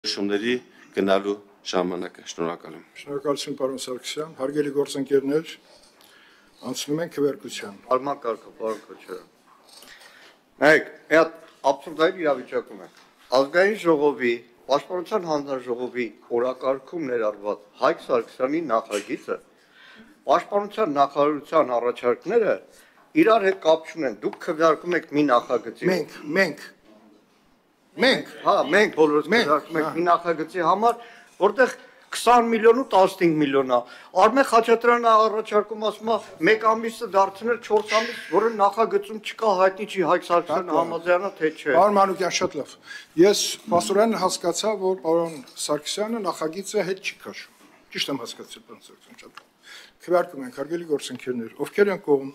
Շումների գնալու ժամանակը շնորհակալ եմ։ Շնորհակալություն պարոն Սարգսյան, հարգելի գործընկերներ, անցնում ենք քվեարկության։ Արման կարգը, պարոն Քոչարյան։ Նայեք, մի հատ աբսուրդային իրավիճակում է։ Ազգային ժողովի, Պաշտպանության հանձնաժողովի օրակարգում ներառված Հայկ Սարգսյանի նախագիծը Պաշտպանության նախարարության առաջարկները իրար հետ կապ չունեն։ Դուք քվեարկում եք մի նախագծի։ Մենք բոլորս քվեարկում ենք մի նախագծի համար, որտեղ 20 միլիոն ու 15 միլիոն է։ Արմեն Խաչատրյանը առաջարկում ասում է 1 ամիսը դարձնել 4 ամիս, որը նախագծում չկա, հայտնի չի Հայկ Սարգսյանը համաձայնա թե չէ։ Պարոն Մանուկյան, շատ լավ։ Ես փաստորեն հասկացա, որ պարոն Սարգսյանը նախագիծը հետ չի քաշում։ Ճիշտ եմ հասկացել, պարոն Սարգսյան, շատ լավ։ Քվեարկում ենք, հարգելի գործընկերներ, ովքեր են կողմ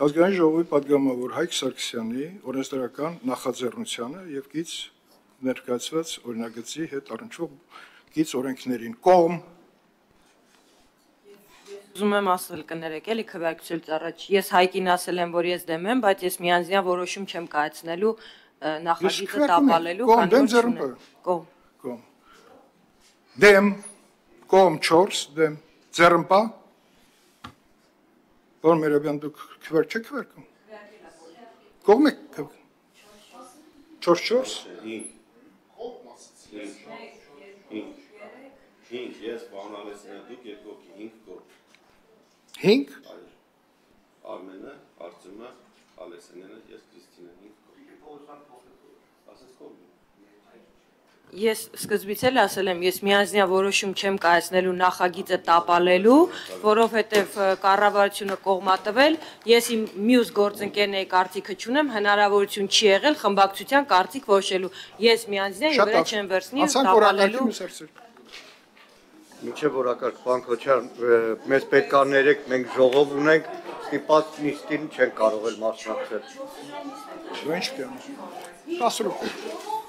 Ազգային ժողովի պատգամավոր Հայկ Սարգսյանի օրենսդրական նախաձեռնությանը եւ գից ներկայացված օրինագծի հետ առնչվող գից օրենքներին կողմ։ Ուզում եմ ասել կներեք, էլի քվեարկությունից առաջ ես Հայկին ասել եմ, որ ես դեմ եմ, բայց ես միանձնյա որոշում չեմ կայացնելու նախագիծը տապալելու, Կողմ։ Դեմ 4, դեմ ձեռնպա։ Պարոն Մերաբյան, դուք քվեարկ չեք քվեարկում։ Կողմ եք 4 5 ես պարոն Ալեսյանը դուք երկոքի 5 կողմ։ 5 Արմենը, Արտյոմը, Ալեսյանը, ես Քրիստինը 5 կողմ։ Ասես կողմ։ Ես սկզբից էլ ասել եմ, ես միանձնյա որոշում չեմ կայացնելու նախագիծը տապալելու, որովհետև կառավարությունը կողմատվել, ես իմ մյուս գործընկերների կարծիքը չունեմ, հնարավորություն չի եղել խմբակցության կարծիք որոշելու։ Ես միանձնյա ի վրա չեմ վերցնի տապալելու։ Մինչև որակարգ, պարոն Քոչարյան, մեզ պետք է ներեք, մենք ժողով ունենք, ստիպած նիստին չեն կարող էլ մասնակցել։ Ինչ կան։ 10 րոպե։